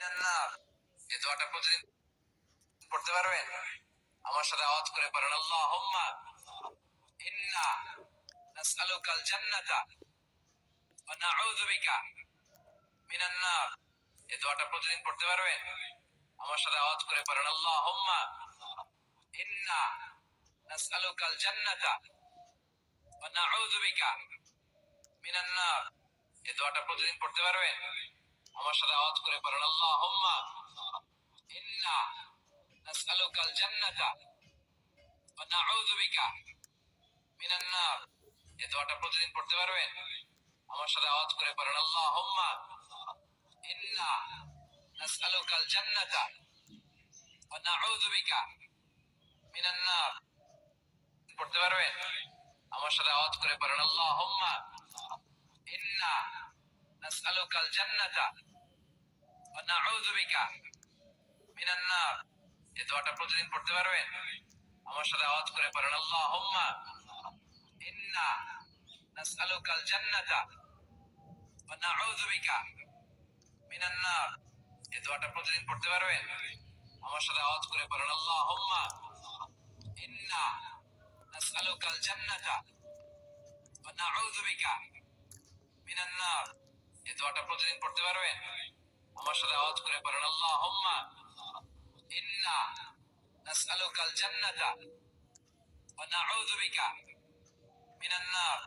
মিনান নার। এই দোয়াটা প্রতিদিন পড়তে পারবেন? আমার সাথে আওয়াজ করে পড়েন, আল্লাহুম্মা ইন্না নাসআলুকাল জান্নাতা ওয়া নাউযু বিকা মিনান নার। এই দোয়াটা প্রতিদিন পড়তে পারবেন? আমার সাথে আওয়াজ করে পড়েন, আল্লাহুম্মা ইন্না নাসআলুকাল জান্নাতা ওয়া নাউযু বিকা মিনান নার। এই দোয়াটা প্রতিদিন পড়তে পারবেন? আমার সাথে আওয়াজ করে পড়েন, আল্লাহুম্মা ইন্না নাসআলুকাল জান্নাতা ওয়া নাউযু বিকা মিনান নার। এই দোয়াটা প্রতিদিন পড়তে পারবেন? আমার সাথে আওয়াজ করে পড়েন, আল্লাহুম্মা ইন্না নাসআলুকাল জান্নাতা ওয়া নাউযু বিকা মিনান নার। পড়তে পারবেন? আমার সাথে আওয়াজ করে পড়েন, আল্লাহুম্মা ইন্না নাসআলুকাল জান্নাতা ওয়া নাউযু বিকা মিনান নার। এই দোয়াটা প্রতিদিন পড়তে পারবেন? আমার সাথে আওয়াজ করে পড়েন, আল্লাহুম্মা ইন্না নাসআলুকাল জান্নাতা ওয়া নাউযু বিকা মিনান নার। এই দোয়াটা প্রতিদিন পড়তে পারবেন? আমার সাথে আওয়াজ করে পড়েন, আল্লাহুম্মা ইন্না নাসআলুকাল জান্নাতা ওয়া নাউযু বিকা মিনান নার। এই দোয়াটা প্রতিদিন পড়তে পারবেন? আমার সাথে আওয়াজ করে পড়েন, আল্লাহুম্মা ইন্না নাসআলুকাল জান্নাতা ওয়া নাউযু বিকা মিনান নার। এই দোয়াটা প্রতিদিন পড়তে পারবেন? আমার সাথে আওয়াজ করে পড়েন, আল্লাহুম্মা ইন্না নাসআলুকাল জান্নাতা ওয়া নাউযু বিকা মিনান নার।